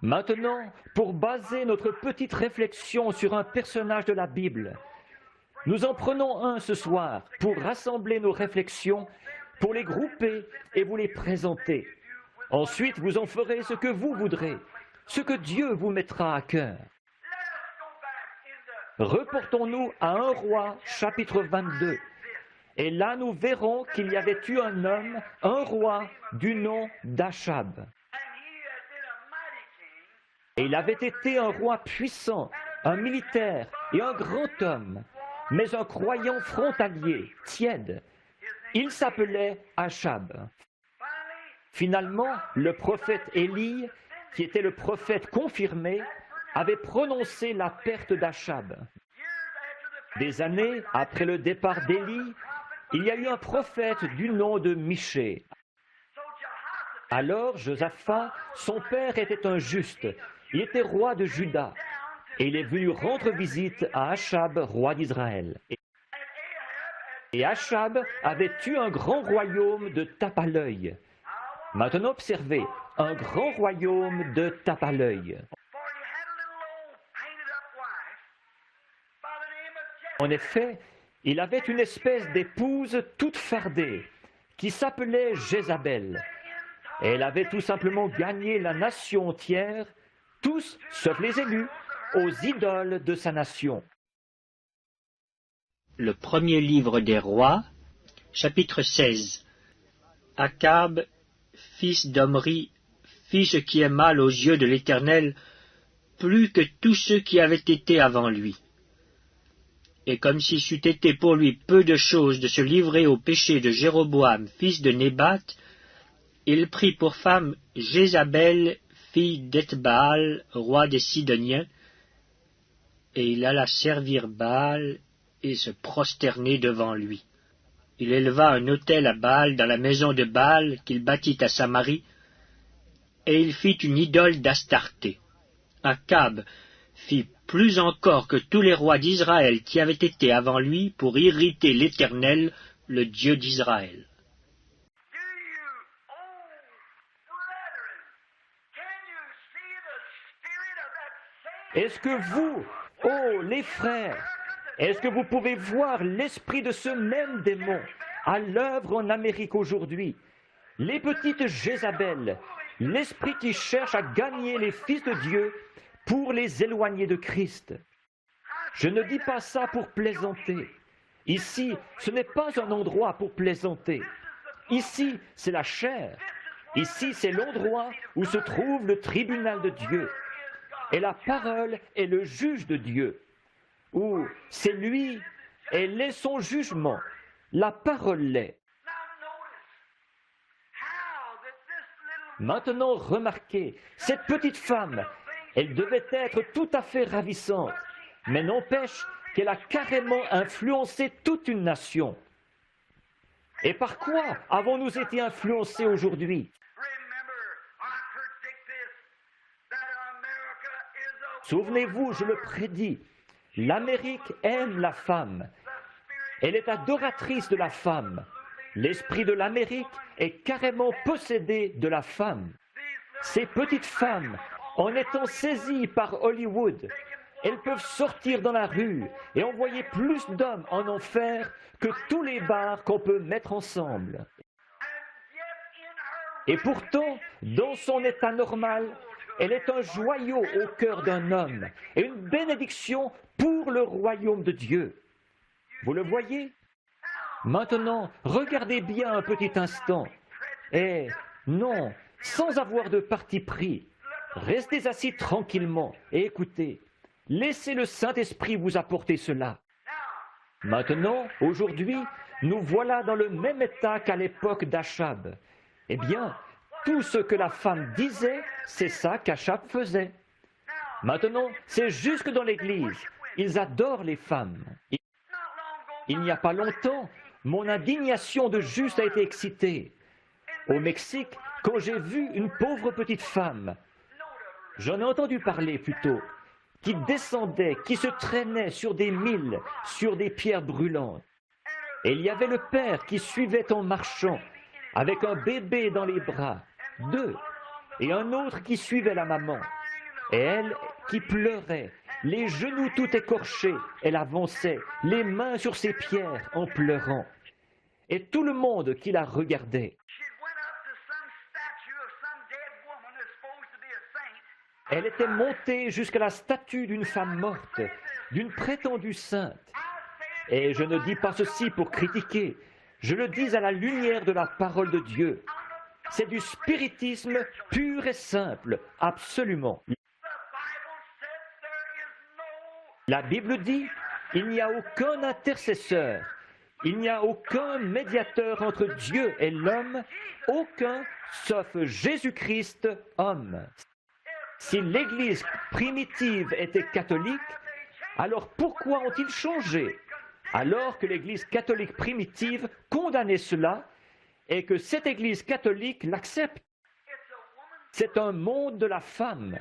Maintenant, pour baser notre petite réflexion sur un personnage de la Bible, nous en prenons un ce soir pour rassembler nos réflexions, pour les grouper et vous les présenter. Ensuite, vous en ferez ce que vous voudrez, ce que Dieu vous mettra à cœur. Reportons-nous à 1 Roi, chapitre 22. Et là, nous verrons qu'il y avait eu un homme, un roi, du nom d'Achab. Et il avait été un roi puissant, un militaire et un grand homme, mais un croyant frontalier, tiède. Il s'appelait Achab. Finalement, le prophète Élie, qui était le prophète confirmé, avait prononcé la perte d'Achab. Des années après le départ d'Élie, il y a eu un prophète du nom de Michée. Alors Josaphat, son père était un juste, il était roi de Juda, et il est venu rendre visite à Achab, roi d'Israël. Et Achab avait eu un grand royaume de tape à l'œil. Maintenant observez, un grand royaume de tape à l'œil. En effet, il avait une espèce d'épouse toute fardée, qui s'appelait Jézabel. Elle avait tout simplement gagné la nation entière, tous, sauf les élus, aux idoles de sa nation. Le premier livre des rois, chapitre 16. Akab, fils d'Omri, fit ce qui est mal aux yeux de l'Éternel, plus que tous ceux qui avaient été avant lui. Et comme si c'eût été pour lui peu de chose de se livrer au péché de Jéroboam, fils de Nébat, il prit pour femme Jézabel, fille d'Ethbaal, roi des Sidoniens, et il alla servir Baal et se prosterner devant lui. Il éleva un autel à Baal dans la maison de Baal qu'il bâtit à Samarie, et il fit une idole d'Astarté. Akab fit plus encore que tous les rois d'Israël qui avaient été avant lui pour irriter l'Éternel, le Dieu d'Israël. Est-ce que vous, oh les frères, est-ce que vous pouvez voir l'esprit de ce même démon à l'œuvre en Amérique aujourd'hui? Les petites Jézabel, l'esprit qui cherche à gagner les fils de Dieu pour les éloigner de Christ. Je ne dis pas ça pour plaisanter. Ici, ce n'est pas un endroit pour plaisanter. Ici, c'est la chair. Ici, c'est l'endroit où se trouve le tribunal de Dieu. Et la parole est le juge de Dieu. Ou c'est lui, elle est son jugement. La parole l'est. Maintenant, remarquez, cette petite femme, elle devait être tout à fait ravissante, mais n'empêche qu'elle a carrément influencé toute une nation. Et par quoi avons-nous été influencés aujourd'hui? Souvenez-vous, je le prédis, l'Amérique aime la femme. Elle est adoratrice de la femme. L'esprit de l'Amérique est carrément possédé de la femme. Ces petites femmes, en étant saisies par Hollywood, elles peuvent sortir dans la rue et envoyer plus d'hommes en enfer que tous les bars qu'on peut mettre ensemble. Et pourtant, dans son état normal, elle est un joyau au cœur d'un homme et une bénédiction pour le royaume de Dieu. Vous le voyez? Maintenant, regardez bien un petit instant. Et non, sans avoir de parti pris, restez assis tranquillement et écoutez. Laissez le Saint-Esprit vous apporter cela. Maintenant, aujourd'hui, nous voilà dans le même état qu'à l'époque d'Achab. Eh bien, tout ce que la femme disait, c'est ça qu'Achab faisait. Maintenant, c'est jusque dans l'Église. Ils adorent les femmes. Il n'y a pas longtemps, mon indignation de juste a été excitée. Au Mexique, quand j'ai vu une pauvre petite femme, j'en ai entendu parler plutôt, qui descendait, qui se traînait sur des milles, sur des pierres brûlantes. Et il y avait le père qui suivait en marchant, avec un bébé dans les bras, deux, et un autre qui suivait la maman. Et elle, qui pleurait, les genoux tout écorchés, elle avançait, les mains sur ses pierres en pleurant. Et tout le monde qui la regardait. Elle était montée jusqu'à la statue d'une femme morte, d'une prétendue sainte. Et je ne dis pas ceci pour critiquer, je le dis à la lumière de la parole de Dieu. C'est du spiritisme pur et simple, absolument. La Bible dit, il n'y a aucun intercesseur, il n'y a aucun médiateur entre Dieu et l'homme, aucun sauf Jésus-Christ, homme. Si l'Église primitive était catholique, alors pourquoi ont-ils changé? Alors que l'Église catholique primitive condamnait cela et que cette Église catholique l'accepte. C'est un monde de la femme.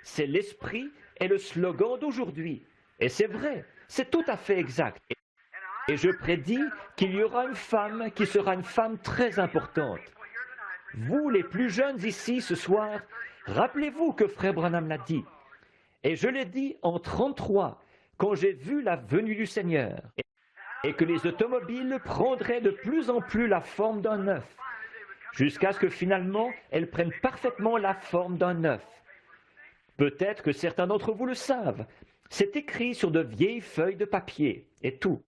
C'est l'esprit et le slogan d'aujourd'hui. Et c'est vrai, c'est tout à fait exact. Et je prédis qu'il y aura une femme qui sera une femme très importante. Vous, les plus jeunes ici ce soir, rappelez-vous que Frère Branham l'a dit. Et je l'ai dit en 1933, quand j'ai vu la venue du Seigneur, et que les automobiles prendraient de plus en plus la forme d'un œuf, jusqu'à ce que finalement elles prennent parfaitement la forme d'un œuf. Peut-être que certains d'entre vous le savent. C'est écrit sur de vieilles feuilles de papier, et tout.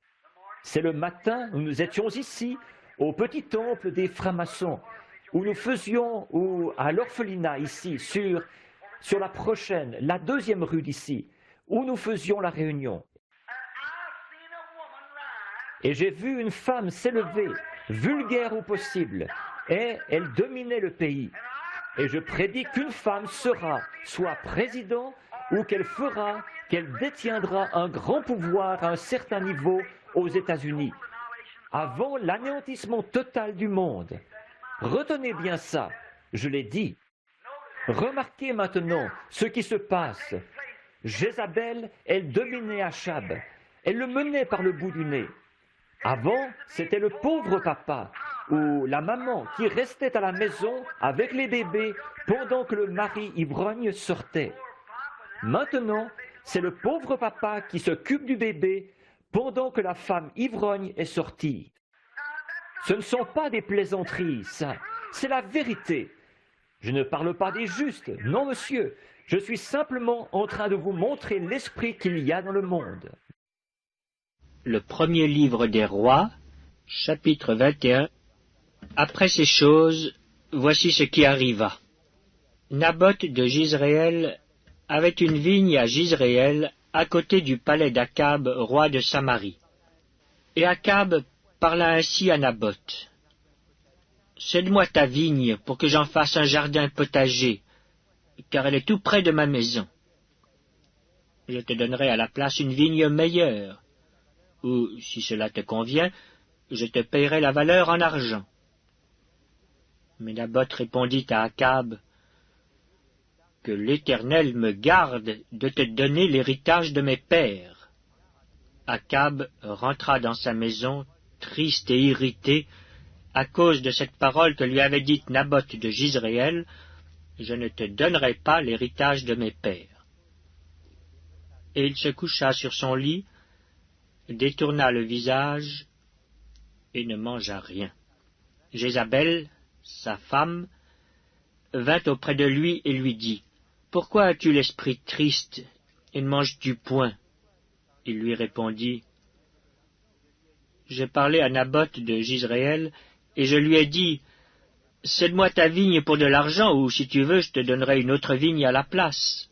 C'est le matin où nous étions ici, au petit temple des francs-maçons, où nous faisions, ou à l'orphelinat ici, sur la prochaine, la 2e rue d'ici, où nous faisions la réunion. Et j'ai vu une femme s'élever, vulgaire au possible, et elle dominait le pays. Et je prédis qu'une femme sera soit président ou qu'elle détiendra un grand pouvoir à un certain niveau aux États-Unis, avant l'anéantissement total du monde. Retenez bien ça, je l'ai dit. Remarquez maintenant ce qui se passe. Jézabel, elle dominait Achab. Elle le menait par le bout du nez. Avant, c'était le pauvre papa ou la maman qui restait à la maison avec les bébés pendant que le mari ivrogne sortait. Maintenant, c'est le pauvre papa qui s'occupe du bébé pendant que la femme ivrogne est sortie. Ce ne sont pas des plaisanteries, ça. C'est la vérité. Je ne parle pas des justes. Non, monsieur. Je suis simplement en train de vous montrer l'esprit qu'il y a dans le monde. Le premier livre des rois, chapitre 21. Après ces choses, voici ce qui arriva. Naboth de Jizréel avait une vigne à Jizréel, à côté du palais d'Akab, roi de Samarie. Et Akab parla ainsi à Naboth. « Cède-moi ta vigne pour que j'en fasse un jardin potager, car elle est tout près de ma maison. Je te donnerai à la place une vigne meilleure, ou, si cela te convient, je te payerai la valeur en argent. » Mais Naboth répondit à Akab, « Que l'Éternel me garde de te donner l'héritage de mes pères. » Akab rentra dans sa maison, triste et irrité, à cause de cette parole que lui avait dite Naboth de Jizréel, « Je ne te donnerai pas l'héritage de mes pères. » Et il se coucha sur son lit, détourna le visage, et ne mangea rien. Jézabel, sa femme, vint auprès de lui et lui dit, « Pourquoi as-tu l'esprit triste et ne manges-tu point ?» Il lui répondit, « J'ai parlé à Naboth de Jizréel, et je lui ai dit, « Cède-moi ta vigne pour de l'argent, ou si tu veux, je te donnerai une autre vigne à la place. »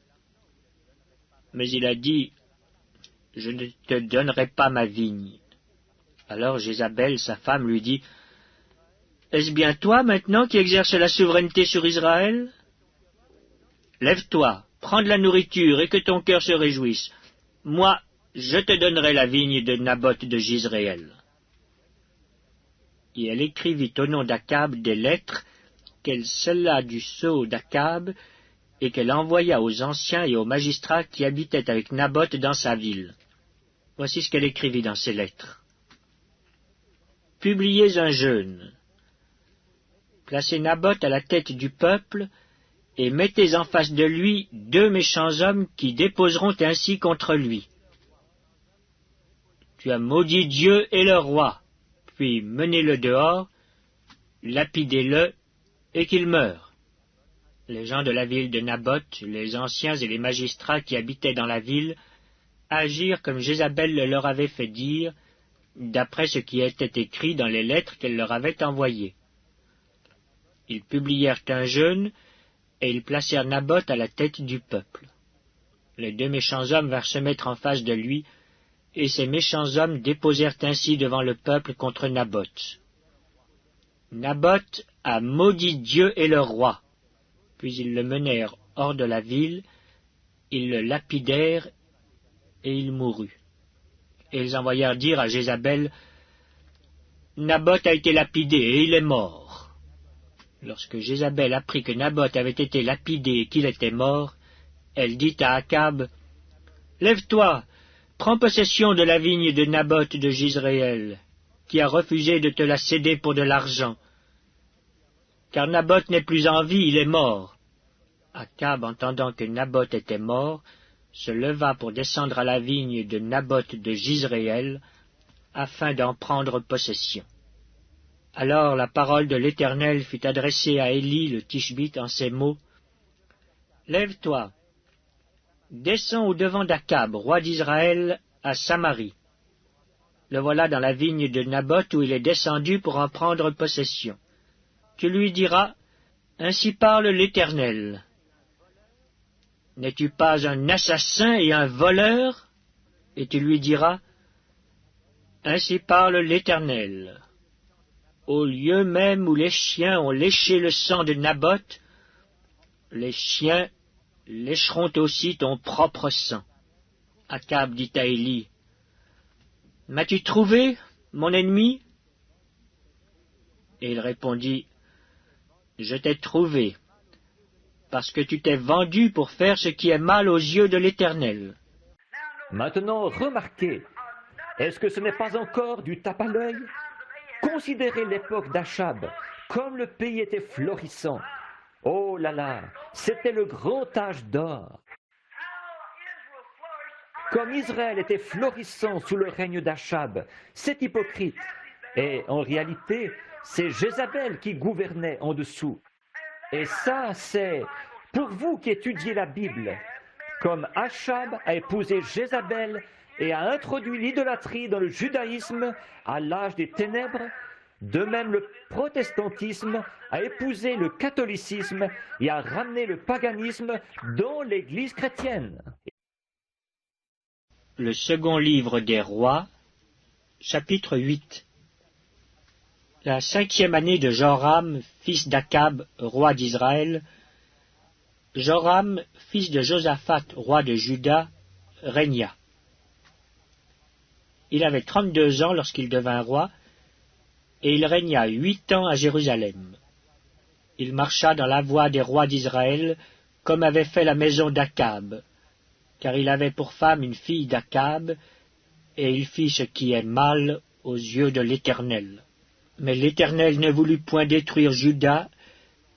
Mais il a dit, « Je ne te donnerai pas ma vigne. » Alors Jézabel, sa femme, lui dit, « Est-ce bien toi, maintenant, qui exerces la souveraineté sur Israël? Lève-toi, prends de la nourriture, et que ton cœur se réjouisse. Moi, je te donnerai la vigne de Naboth de Jizréel. » Et elle écrivit au nom d'Akab des lettres qu'elle scella du sceau d'Akab et qu'elle envoya aux anciens et aux magistrats qui habitaient avec Naboth dans sa ville. Voici ce qu'elle écrivit dans ces lettres. « Publiez un jeûne. Placez Naboth à la tête du peuple, et mettez en face de lui 2 méchants hommes qui déposeront ainsi contre lui. Tu as maudit Dieu et le roi, puis menez-le dehors, lapidez-le, et qu'il meure. Les gens de la ville de Naboth, les anciens et les magistrats qui habitaient dans la ville, agirent comme Jézabel le leur avait fait dire, d'après ce qui était écrit dans les lettres qu'elle leur avait envoyées. Ils publièrent un jeûne, et ils placèrent Naboth à la tête du peuple. Les 2 méchants hommes vinrent se mettre en face de lui, et ces méchants hommes déposèrent ainsi devant le peuple contre Naboth. Naboth a maudit Dieu et le roi. Puis ils le menèrent hors de la ville, ils le lapidèrent, et il mourut. Et ils envoyèrent dire à Jézabel, « Naboth a été lapidé, et il est mort. » Lorsque Jézabel apprit que Naboth avait été lapidé et qu'il était mort, elle dit à Akab, « Lève-toi, prends possession de la vigne de Naboth de Jizréel, qui a refusé de te la céder pour de l'argent. Car Naboth n'est plus en vie, il est mort. » Akab, entendant que Naboth était mort, se leva pour descendre à la vigne de Naboth de Jizréel, afin d'en prendre possession. Alors la parole de l'Éternel fut adressée à Élie le Tishbite en ces mots, « Lève-toi, descends au-devant d'Akab, roi d'Israël, à Samarie. Le voilà dans la vigne de Naboth où il est descendu pour en prendre possession. Tu lui diras, « Ainsi parle l'Éternel. N'es-tu pas un assassin et un voleur ?» Et tu lui diras, « Ainsi parle l'Éternel. Au lieu même où les chiens ont léché le sang de Naboth, les chiens lécheront aussi ton propre sang. » Akab dit à Élie, « M'as-tu trouvé, mon ennemi ?» Et il répondit, « Je t'ai trouvé, parce que tu t'es vendu pour faire ce qui est mal aux yeux de l'Éternel. » Maintenant, remarquez, est-ce que ce n'est pas encore du tape à l'œil? Considérez l'époque d'Achab, comme le pays était florissant. Oh là là, c'était le grand âge d'or. Comme Israël était florissant sous le règne d'Achab, c'est hypocrite. Et en réalité, c'est Jézabel qui gouvernait en dessous. Et ça, c'est pour vous qui étudiez la Bible. Comme Achab a épousé Jézabel et a introduit l'idolâtrie dans le judaïsme à l'âge des ténèbres, de même le protestantisme a épousé le catholicisme et a ramené le paganisme dans l'Église chrétienne. Le second livre des rois, chapitre 8. La 5e année de Joram, fils d'Akab, roi d'Israël, Joram, fils de Josaphat, roi de Juda, régna. Il avait 32 ans lorsqu'il devint roi, et il régna 8 ans à Jérusalem. Il marcha dans la voie des rois d'Israël, comme avait fait la maison d'Akab, car il avait pour femme une fille d'Akab, et il fit ce qui est mal aux yeux de l'Éternel. Mais l'Éternel ne voulut point détruire Juda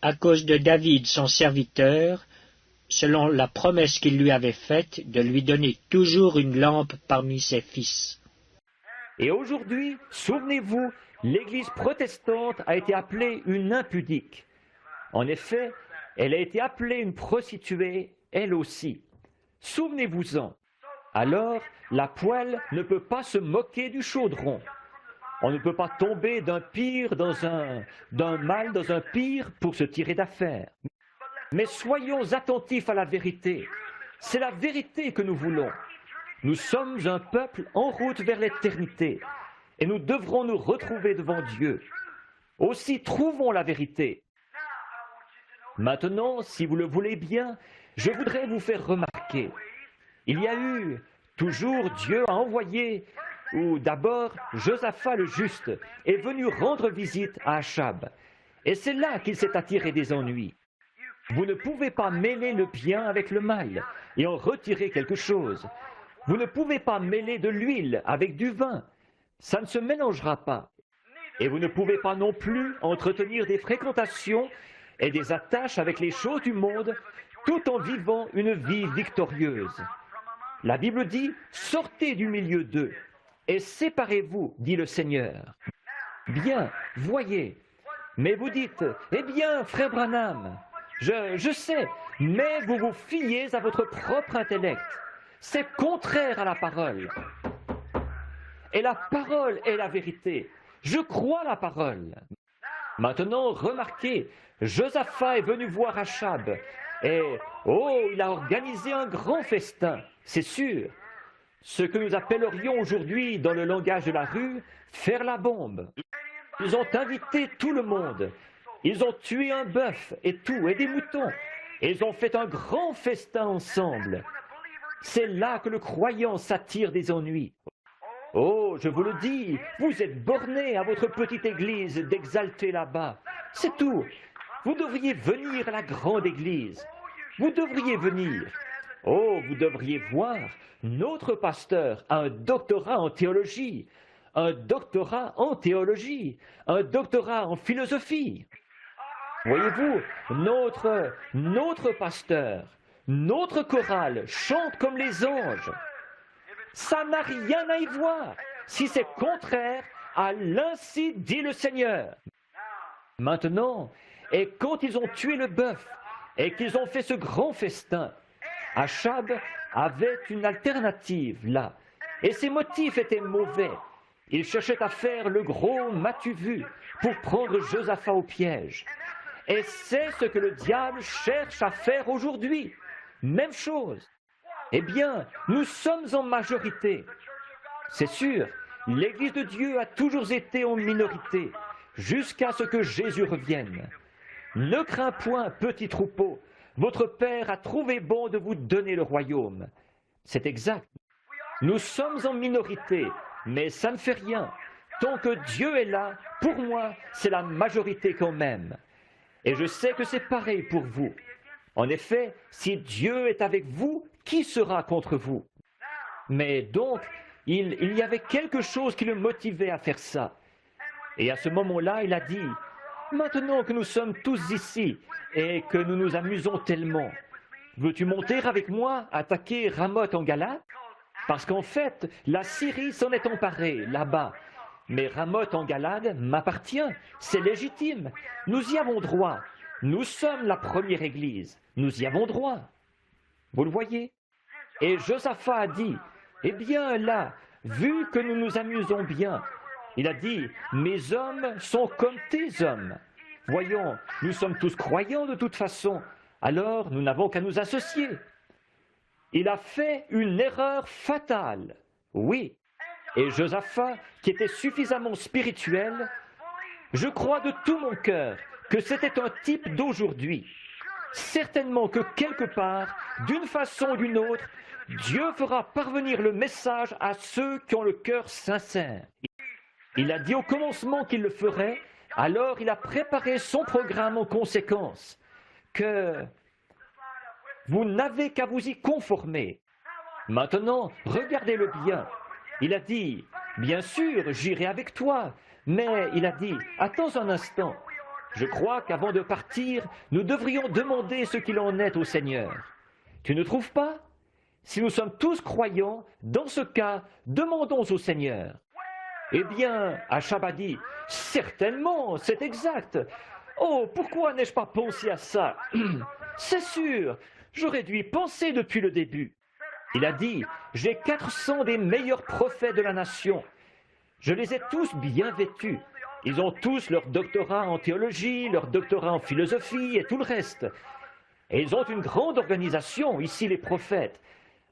à cause de David son serviteur, selon la promesse qu'il lui avait faite de lui donner toujours une lampe parmi ses fils. Et aujourd'hui, souvenez-vous, l'Église protestante a été appelée une impudique. En effet, elle a été appelée une prostituée, elle aussi. Souvenez-vous-en. Alors, la poêle ne peut pas se moquer du chaudron. On ne peut pas tomber d'un mal dans un pire pour se tirer d'affaire. Mais soyons attentifs à la vérité. C'est la vérité que nous voulons. Nous sommes un peuple en route vers l'éternité, et nous devrons nous retrouver devant Dieu. Aussi, trouvons la vérité. Maintenant, si vous le voulez bien, je voudrais vous faire remarquer. Il y a eu, toujours Dieu a envoyé, ou d'abord Josaphat le juste est venu rendre visite à Achab, et c'est là qu'il s'est attiré des ennuis. Vous ne pouvez pas mêler le bien avec le mal et en retirer quelque chose. Vous ne pouvez pas mêler de l'huile avec du vin. Ça ne se mélangera pas. Et vous ne pouvez pas non plus entretenir des fréquentations et des attaches avec les choses du monde, tout en vivant une vie victorieuse. La Bible dit, sortez du milieu d'eux et séparez-vous, dit le Seigneur. Bien, voyez. Mais vous dites, eh bien, frère Branham, je sais, mais vous vous fiez à votre propre intellect. C'est contraire à la parole. Et la parole est la vérité. Je crois la parole. Maintenant, remarquez, Josaphat est venu voir Achab. Et, il a organisé un grand festin, c'est sûr. Ce que nous appellerions aujourd'hui, dans le langage de la rue, faire la bombe. Ils ont invité tout le monde. Ils ont tué un bœuf et tout, et des moutons. Et ils ont fait un grand festin ensemble. C'est là que le croyant s'attire des ennuis. Oh, je vous le dis, vous êtes bornés à votre petite église d'exalter là-bas. C'est tout. Vous devriez venir à la grande église. Vous devriez venir. Oh, vous devriez voir, notre pasteur a un doctorat en théologie, un doctorat en théologie, un doctorat en philosophie. Voyez-vous, notre pasteur, notre chorale chante comme les anges. Ça n'a rien à y voir si c'est contraire à l'ainsi dit le Seigneur. Maintenant, et quand ils ont tué le bœuf et qu'ils ont fait ce grand festin, Achab avait une alternative là, et ses motifs étaient mauvais. Il cherchait à faire le gros m'as-tu vu pour prendre Josaphat au piège. Et c'est ce que le diable cherche à faire aujourd'hui. Même chose. Eh bien, nous sommes en majorité. C'est sûr, l'Église de Dieu a toujours été en minorité, jusqu'à ce que Jésus revienne. Ne crains point, petit troupeau, votre Père a trouvé bon de vous donner le royaume. C'est exact. Nous sommes en minorité, mais ça ne fait rien. Tant que Dieu est là, pour moi, c'est la majorité quand même. Et je sais que c'est pareil pour vous. En effet, si Dieu est avec vous, qui sera contre vous? Mais donc, il y avait quelque chose qui le motivait à faire ça. Et à ce moment-là, il a dit, « Maintenant que nous sommes tous ici et que nous nous amusons tellement, veux-tu monter avec moi attaquer Ramoth en Galate? Parce qu'en fait, la Syrie s'en est emparée là-bas. Mais Ramoth en Galade m'appartient, c'est légitime. Nous y avons droit. Nous sommes la première église. Nous y avons droit. » Vous le voyez? Et Josaphat a dit, « Eh bien là, vu que nous nous amusons bien, il a dit, « Mes hommes sont comme tes hommes. Voyons, nous sommes tous croyants de toute façon, alors nous n'avons qu'à nous associer. » Il a fait une erreur fatale, oui. Et Josaphat, qui était suffisamment spirituel, je crois de tout mon cœur que c'était un type d'aujourd'hui. Certainement que quelque part, d'une façon ou d'une autre, Dieu fera parvenir le message à ceux qui ont le cœur sincère. Il a dit au commencement qu'il le ferait, alors il a préparé son programme en conséquence, que vous n'avez qu'à vous y conformer. Maintenant, regardez-le bien. Il a dit, bien sûr, j'irai avec toi, mais il a dit, attends un instant. Je crois qu'avant de partir, nous devrions demander ce qu'il en est au Seigneur. Tu ne trouves pas? Si nous sommes tous croyants, dans ce cas, demandons au Seigneur. Eh bien, Achab a dit, certainement, c'est exact. Oh, pourquoi n'ai-je pas pensé à ça? C'est sûr, j'aurais dû y penser depuis le début. Il a dit, j'ai 400 des meilleurs prophètes de la nation. Je les ai tous bien vêtus. Ils ont tous leur doctorat en théologie, leur doctorat en philosophie et tout le reste. Et ils ont une grande organisation, ici les prophètes.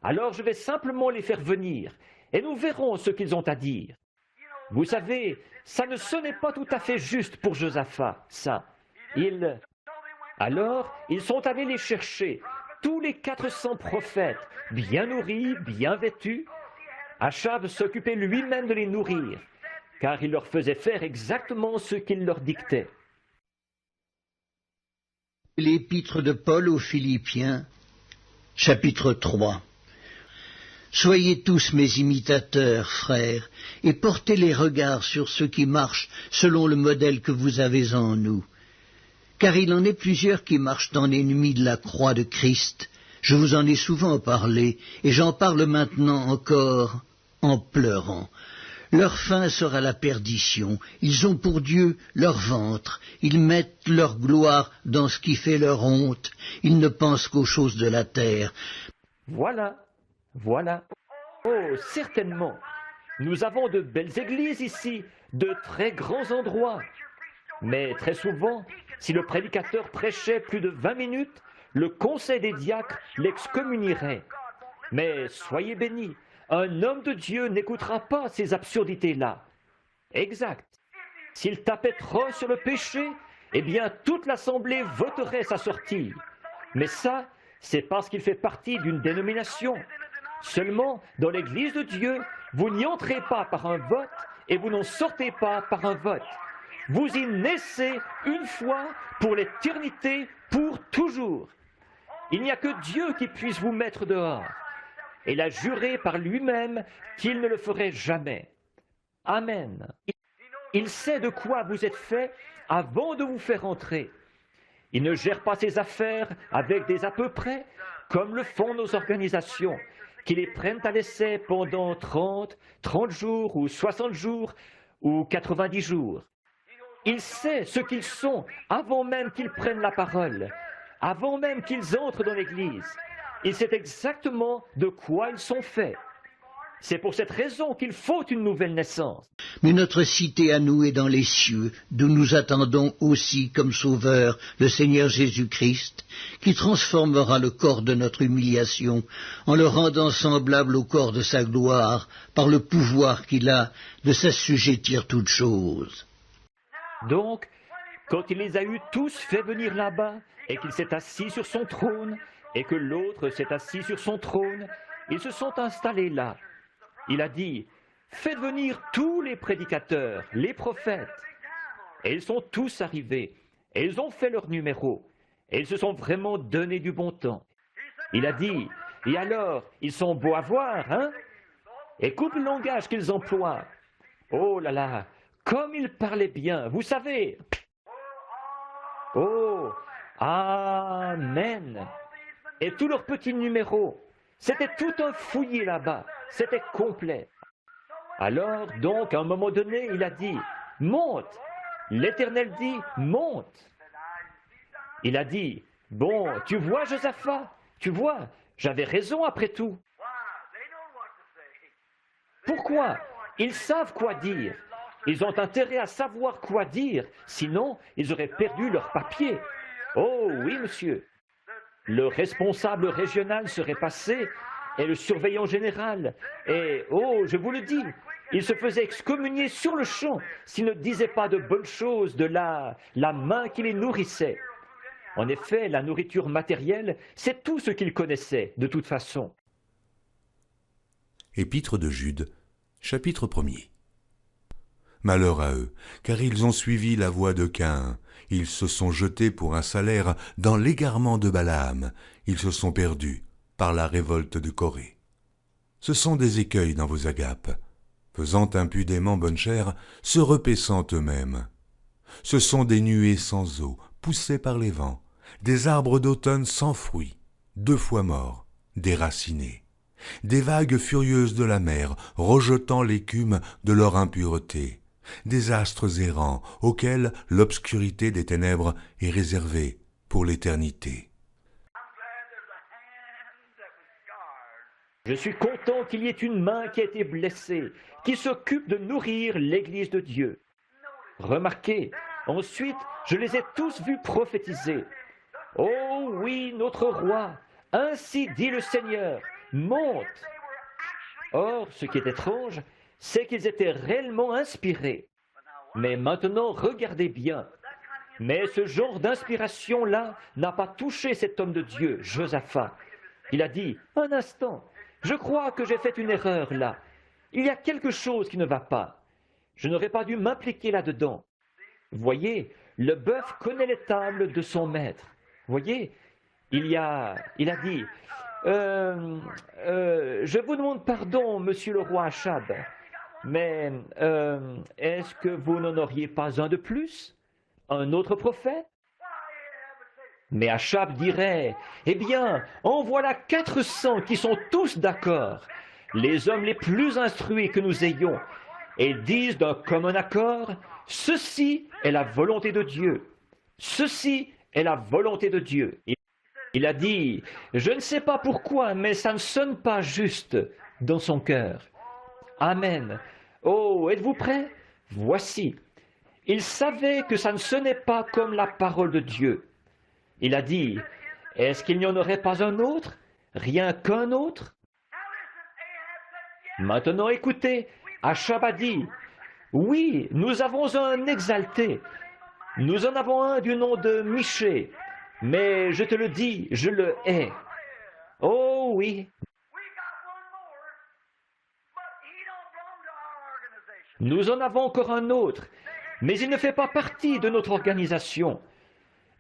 Alors je vais simplement les faire venir, et nous verrons ce qu'ils ont à dire. Vous savez, ça ne sonnait pas tout à fait juste pour Josaphat, ça. Alors, ils sont allés les chercher, tous les 400 prophètes, bien nourris, bien vêtus. Achab s'occupait lui-même de les nourrir, car il leur faisait faire exactement ce qu'il leur dictait. L'épître de Paul aux Philippiens, chapitre 3. Soyez tous mes imitateurs, frères, et portez les regards sur ceux qui marchent selon le modèle que vous avez en nous. car il en est plusieurs qui marchent en ennemis de la croix de Christ. Je vous en ai souvent parlé, et j'en parle maintenant encore en pleurant. Leur fin sera la perdition. Ils ont pour Dieu leur ventre. Ils mettent leur gloire dans ce qui fait leur honte. Ils ne pensent qu'aux choses de la terre. Voilà, voilà. Oh, certainement. Nous avons de belles églises ici, de très grands endroits. Mais très souvent, si le prédicateur prêchait plus de 20 minutes, le conseil des diacres l'excommunierait. Mais soyez bénis, un homme de Dieu n'écoutera pas ces absurdités-là. Exact. S'il tapait trop sur le péché, eh bien toute l'assemblée voterait sa sortie. Mais ça, c'est parce qu'il fait partie d'une dénomination. Seulement, dans l'Église de Dieu, vous n'y entrez pas par un vote et vous n'en sortez pas par un vote. Vous y naissez une fois pour l'éternité, pour toujours. Il n'y a que Dieu qui puisse vous mettre dehors. Et il a juré par lui-même qu'il ne le ferait jamais. Amen. Il sait de quoi vous êtes fait avant de vous faire entrer. Il ne gère pas ses affaires avec des à peu près, comme le font nos organisations, qui les prennent à l'essai pendant 30 jours ou 60 jours ou 90 jours. Il sait ce qu'ils sont avant même qu'ils prennent la parole, avant même qu'ils entrent dans l'Église. Il sait exactement de quoi ils sont faits. C'est pour cette raison qu'il faut une nouvelle naissance. Mais notre cité à nous est dans les cieux, d'où nous attendons aussi comme sauveur le Seigneur Jésus-Christ, qui transformera le corps de notre humiliation en le rendant semblable au corps de sa gloire, par le pouvoir qu'il a de s'assujettir toutes choses. Donc, quand il les a eus tous fait venir là-bas, et qu'il s'est assis sur son trône, et que l'autre s'est assis sur son trône, ils se sont installés là. Il a dit, faites venir tous les prédicateurs, les prophètes. Et ils sont tous arrivés, et ils ont fait leur numéro, et ils se sont vraiment donné du bon temps. Il a dit, et alors, ils sont beaux à voir, hein? Écoute le langage qu'ils emploient. Oh là là, comme ils parlaient bien, vous savez. Oh, amen. Et tous leurs petits numéros, c'était tout un fouillis là-bas, c'était complet. Alors, donc, à un moment donné, il a dit, monte. L'Éternel dit, monte. Il a dit, bon, tu vois, Josaphat, tu vois, j'avais raison après tout. Pourquoi? Ils savent quoi dire. Ils ont intérêt à savoir quoi dire, sinon ils auraient perdu leur papier. Oh oui, monsieur. Le responsable régional serait passé, et le surveillant général. Et, oh, je vous le dis, il se faisait excommunier sur le champ s'il ne disait pas de bonnes choses de la main qui les nourrissait. En effet, la nourriture matérielle, c'est tout ce qu'il connaissait, de toute façon. Épître de Jude, chapitre 1er. Malheur à eux, car ils ont suivi la voie de Caïn. Ils se sont jetés pour un salaire dans l'égarement de Balaam. Ils se sont perdus par la révolte de Corée. Ce sont des écueils dans vos agapes, faisant impudemment bonne chère, se repaissant eux-mêmes. Ce sont des nuées sans eau, poussées par les vents, des arbres d'automne sans fruits, 2 fois morts, déracinés, des vagues furieuses de la mer, rejetant l'écume de leur impureté, des astres errants auxquels l'obscurité des ténèbres est réservée pour l'éternité. Je suis content qu'il y ait une main qui a été blessée, qui s'occupe de nourrir l'Église de Dieu. Remarquez, ensuite, je les ai tous vus prophétiser. Oh oui, notre roi, ainsi dit le Seigneur, monte. Or, ce qui est étrange, c'est qu'ils étaient réellement inspirés. Mais maintenant, regardez bien. Mais ce genre d'inspiration-là n'a pas touché cet homme de Dieu, Josaphat. Il a dit, un instant, je crois que j'ai fait une erreur là. Il y a quelque chose qui ne va pas. Je n'aurais pas dû m'impliquer là-dedans. Voyez, le bœuf connaît les tables de son maître. Voyez, il a dit, je vous demande pardon, monsieur le roi Achab, mais est-ce que vous n'en auriez pas un de plus? Un autre prophète? Mais Achab dirait, eh bien, en voilà 400 qui sont tous d'accord, les hommes les plus instruits que nous ayons, et disent d'un commun accord, ceci est la volonté de Dieu. Ceci est la volonté de Dieu. Il a dit, je ne sais pas pourquoi, mais ça ne sonne pas juste dans son cœur. Amen. Oh, êtes-vous prêts? Voici. Il savait que ça ne sonnait pas comme la parole de Dieu. Il a dit, est-ce qu'il n'y en aurait pas un autre? Rien qu'un autre? Maintenant écoutez, Achab a dit, oui, nous avons un exalté. Nous en avons un du nom de Michée, mais je te le dis, je le hais. Oh oui. Nous en avons encore un autre, mais il ne fait pas partie de notre organisation.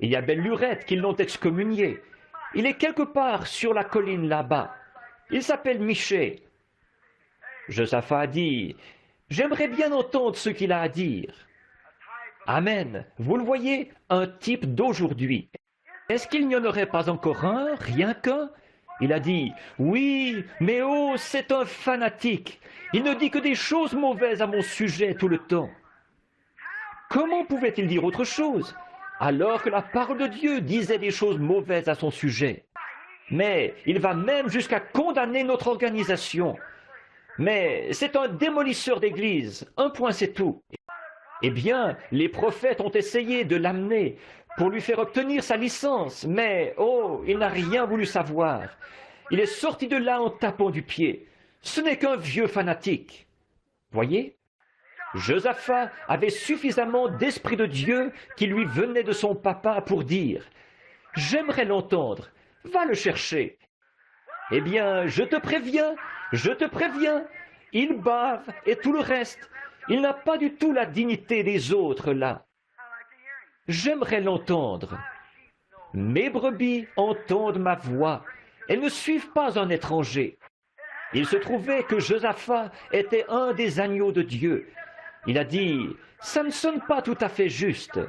Il y a belle lurette qui l'ont excommunié. Il est quelque part sur la colline là-bas. Il s'appelle Michée. Josaphat a dit, j'aimerais bien entendre ce qu'il a à dire. Amen. Vous le voyez, un type d'aujourd'hui. Est-ce qu'il n'y en aurait pas encore un, rien qu'un? Il a dit, oui, mais oh, c'est un fanatique. Il ne dit que des choses mauvaises à mon sujet tout le temps. Comment pouvait-il dire autre chose, alors que la parole de Dieu disait des choses mauvaises à son sujet? Mais il va même jusqu'à condamner notre organisation. Mais c'est un démolisseur d'église, un point c'est tout. Eh bien, les prophètes ont essayé de l'amener pour lui faire obtenir sa licence, mais oh, il n'a rien voulu savoir. Il est sorti de là en tapant du pied. Ce n'est qu'un vieux fanatique. Voyez? Josaphat avait suffisamment d'esprit de Dieu qui lui venait de son papa pour dire « J'aimerais l'entendre, va le chercher. » Eh bien, je te préviens, il bave et tout le reste. Il n'a pas du tout la dignité des autres là. J'aimerais l'entendre. Mes brebis entendent ma voix. Elles ne suivent pas un étranger. Il se trouvait que Josaphat était un des agneaux de Dieu. Il a dit, ça ne sonne pas tout à fait juste.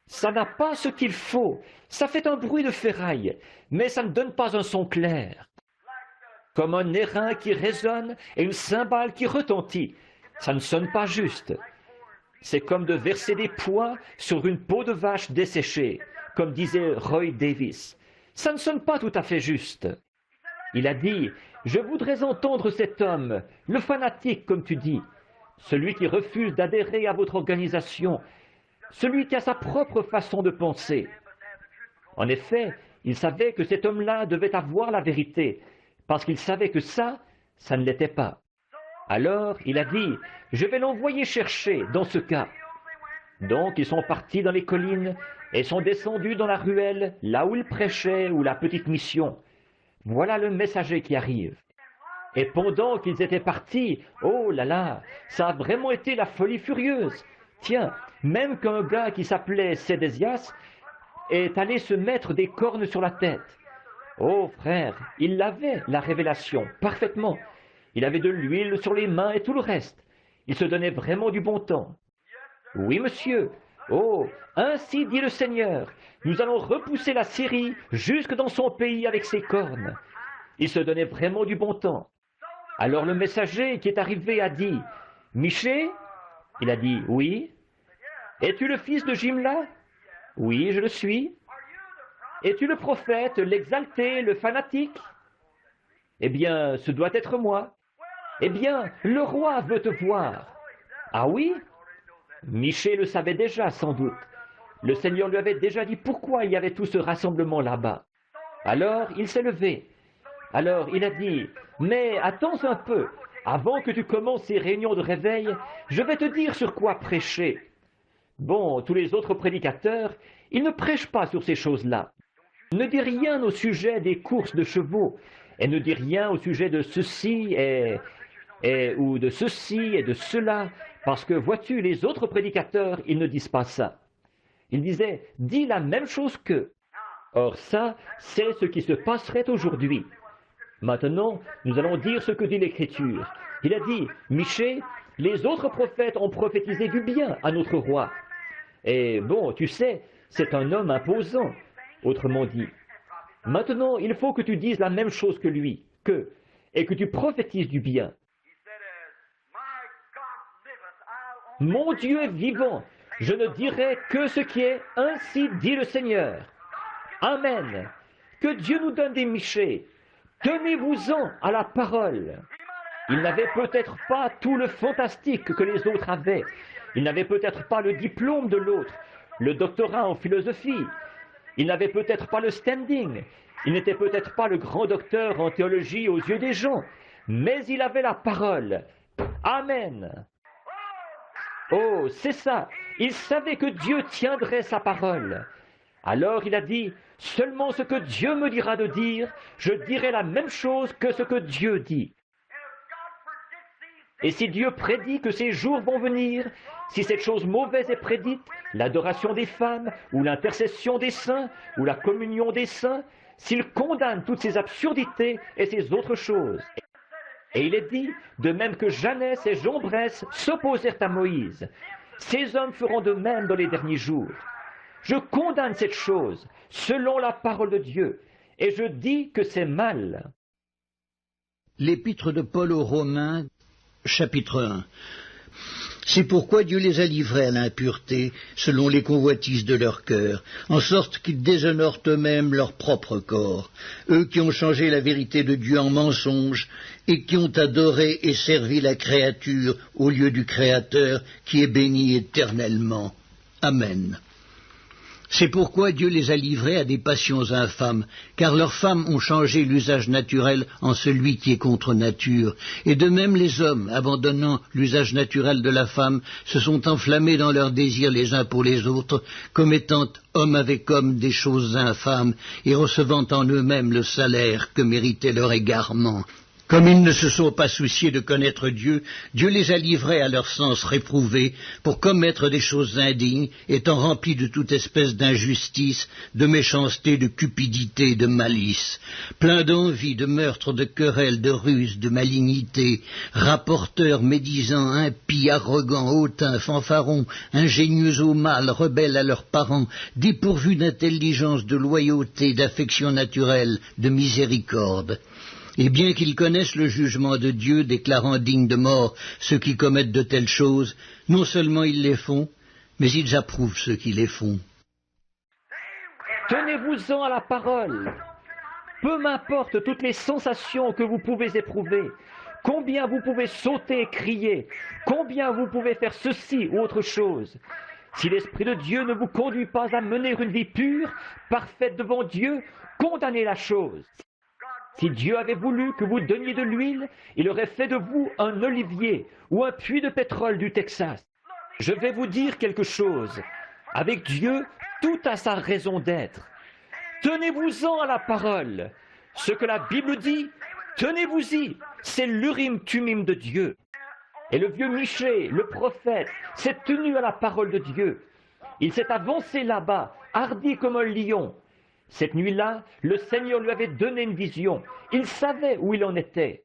Ça n'a pas ce qu'il faut. Ça fait un bruit de ferraille, mais ça ne donne pas un son clair. Comme un airain qui résonne et une cymbale qui retentit. Ça ne sonne pas juste. C'est comme de verser des pois sur une peau de vache desséchée, comme disait Roy Davis. Ça ne sonne pas tout à fait juste. Il a dit, je voudrais entendre cet homme, le fanatique comme tu dis, celui qui refuse d'adhérer à votre organisation, celui qui a sa propre façon de penser. En effet, il savait que cet homme-là devait avoir la vérité, parce qu'il savait que ça ne l'était pas. Alors, il a dit, je vais l'envoyer chercher dans ce cas. Donc, ils sont partis dans les collines et sont descendus dans la ruelle, là où il prêchait, ou la petite mission. Voilà le messager qui arrive. Et pendant qu'ils étaient partis, oh là là, ça a vraiment été la folie furieuse. Tiens, même qu'un gars qui s'appelait Sédésias est allé se mettre des cornes sur la tête. Oh frère, il avait la révélation, parfaitement. Il avait de l'huile sur les mains et tout le reste. Il se donnait vraiment du bon temps. Oui, monsieur. Oh, ainsi dit le Seigneur, nous allons repousser la Syrie jusque dans son pays avec ses cornes. Il se donnait vraiment du bon temps. Alors le messager qui est arrivé a dit, « Michée ?» Il a dit, « Oui. »« Es-tu le fils de Jimla ?»« Oui, je le suis. »« Es-tu le prophète, l'exalté, le fanatique ?»« Eh bien, ce doit être moi. »« Eh bien, le roi veut te voir. »« Ah oui ?» Michée le savait déjà, sans doute. Le Seigneur lui avait déjà dit pourquoi il y avait tout ce rassemblement là-bas. Alors, il s'est levé. Alors, il a dit, « Mais attends un peu, avant que tu commences ces réunions de réveil, je vais te dire sur quoi prêcher. » Bon, tous les autres prédicateurs, ils ne prêchent pas sur ces choses-là. Ne dis rien au sujet des courses de chevaux, et ne dis rien au sujet de ceci ou de ceci et de cela, parce que, vois-tu, les autres prédicateurs, ils ne disent pas ça. Ils disaient, dis la même chose qu'eux. Or ça, c'est ce qui se passerait aujourd'hui. Maintenant, nous allons dire ce que dit l'Écriture. Il a dit, Michée, les autres prophètes ont prophétisé du bien à notre roi. Et bon, tu sais, c'est un homme imposant. Autrement dit, maintenant, il faut que tu dises la même chose que lui, et que tu prophétises du bien. Mon Dieu est vivant, je ne dirai que ce qui est, ainsi dit le Seigneur. Amen. Que Dieu nous donne des Michée. Tenez-vous-en à la parole. Il n'avait peut-être pas tout le fantastique que les autres avaient. Il n'avait peut-être pas le diplôme de l'autre, le doctorat en philosophie. Il n'avait peut-être pas le standing. Il n'était peut-être pas le grand docteur en théologie aux yeux des gens. Mais il avait la parole. Amen. Oh, c'est ça. Il savait que Dieu tiendrait sa parole. Alors il a dit, seulement ce que Dieu me dira de dire, je dirai la même chose que ce que Dieu dit. Et si Dieu prédit que ces jours vont venir, si cette chose mauvaise est prédite, l'adoration des femmes, ou l'intercession des saints, ou la communion des saints, s'il condamne toutes ces absurdités et ces autres choses. Et il est dit, de même que Jeannès et Jambres s'opposèrent à Moïse, ces hommes feront de même dans les derniers jours. Je condamne cette chose, selon la parole de Dieu, et je dis que c'est mal. L'épître de Paul aux Romains, chapitre 1. C'est pourquoi Dieu les a livrés à l'impureté, selon les convoitises de leur cœur, en sorte qu'ils déshonorent eux-mêmes leur propre corps, eux qui ont changé la vérité de Dieu en mensonge, et qui ont adoré et servi la créature au lieu du Créateur, qui est béni éternellement. Amen. C'est pourquoi Dieu les a livrés à des passions infâmes, car leurs femmes ont changé l'usage naturel en celui qui est contre nature. Et de même les hommes, abandonnant l'usage naturel de la femme, se sont enflammés dans leurs désirs les uns pour les autres, commettant homme avec homme des choses infâmes, et recevant en eux-mêmes le salaire que méritait leur égarement. Comme ils ne se sont pas souciés de connaître Dieu, Dieu les a livrés à leur sens réprouvé pour commettre des choses indignes, étant remplis de toute espèce d'injustice, de méchanceté, de cupidité, de malice, pleins d'envie, de meurtre, de querelles, de ruse, de malignité, rapporteurs, médisants, impies, arrogants, hautains, fanfarons, ingénieux au mal, rebelles à leurs parents, dépourvus d'intelligence, de loyauté, d'affection naturelle, de miséricorde. Et bien qu'ils connaissent le jugement de Dieu, déclarant dignes de mort ceux qui commettent de telles choses, non seulement ils les font, mais ils approuvent ceux qui les font. Tenez-vous-en à la parole. Peu m'importe toutes les sensations que vous pouvez éprouver, combien vous pouvez sauter et crier, combien vous pouvez faire ceci ou autre chose. Si l'Esprit de Dieu ne vous conduit pas à mener une vie pure, parfaite devant Dieu, condamnez la chose. Si Dieu avait voulu que vous donniez de l'huile, il aurait fait de vous un olivier ou un puits de pétrole du Texas. Je vais vous dire quelque chose. Avec Dieu, tout a sa raison d'être. Tenez-vous-en à la parole. Ce que la Bible dit, tenez-vous-y. C'est l'Urim Tumim de Dieu. Et le vieux Michée, le prophète, s'est tenu à la parole de Dieu. Il s'est avancé là-bas, hardi comme un lion. Cette nuit-là, le Seigneur lui avait donné une vision. Il savait où il en était.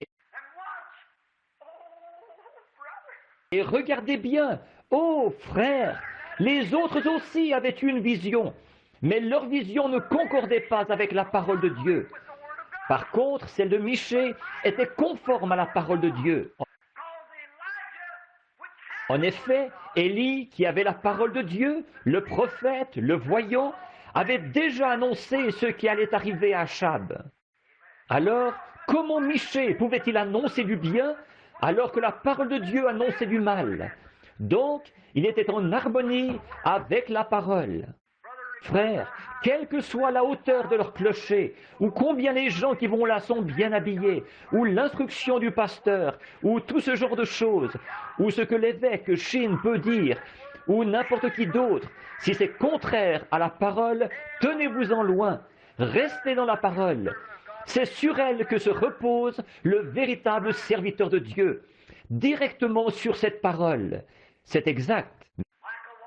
Et regardez bien, oh frère, les autres aussi avaient eu une vision, mais leur vision ne concordait pas avec la parole de Dieu. Par contre, celle de Michée était conforme à la parole de Dieu. En effet, Élie, qui avait la parole de Dieu, le prophète, le voyant, avait déjà annoncé ce qui allait arriver à Achab. Alors, comment Michée pouvait-il annoncer du bien alors que la parole de Dieu annonçait du mal? Donc, il était en harmonie avec la parole. Frères, quelle que soit la hauteur de leur clocher, ou combien les gens qui vont là sont bien habillés, ou l'instruction du pasteur, ou tout ce genre de choses, ou ce que l'évêque Shin peut dire, ou n'importe qui d'autre, si c'est contraire à la parole, tenez-vous-en loin, restez dans la parole. C'est sur elle que se repose le véritable serviteur de Dieu, directement sur cette parole. C'est exact.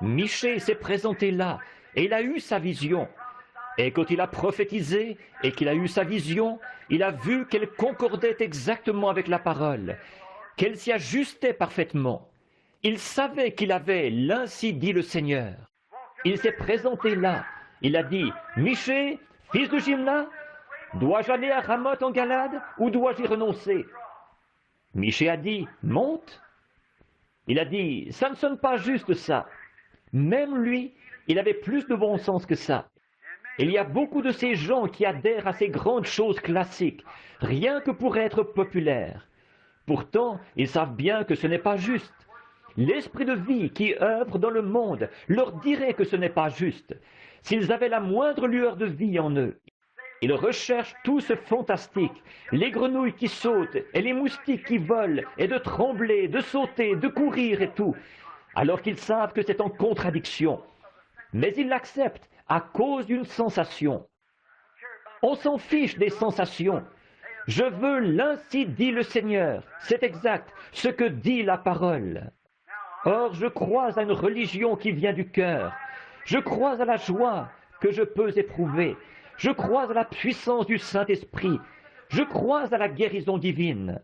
Michée s'est présenté là, et il a eu sa vision. Et quand il a prophétisé et qu'il a eu sa vision, il a vu qu'elle concordait exactement avec la parole, qu'elle s'y ajustait parfaitement. Il savait qu'il avait l'Ainsi dit le Seigneur. Il s'est présenté là. Il a dit, Michée, fils de Jimna, dois-je aller à Ramoth en Galade ou dois-je y renoncer? Michée a dit, monte. Il a dit, ça ne sonne pas juste ça. Même lui, il avait plus de bon sens que ça. Il y a beaucoup de ces gens qui adhèrent à ces grandes choses classiques, rien que pour être populaires. Pourtant, ils savent bien que ce n'est pas juste. L'esprit de vie qui œuvre dans le monde leur dirait que ce n'est pas juste. S'ils avaient la moindre lueur de vie en eux, ils recherchent tout ce fantastique, les grenouilles qui sautent et les moustiques qui volent, et de trembler, de sauter, de courir et tout, alors qu'ils savent que c'est en contradiction. Mais ils l'acceptent à cause d'une sensation. On s'en fiche des sensations. Je veux l'ainsi dit le Seigneur. C'est exact, ce que dit la parole. Or, je crois à une religion qui vient du cœur. Je crois à la joie que je peux éprouver. Je crois à la puissance du Saint-Esprit. Je crois à la guérison divine.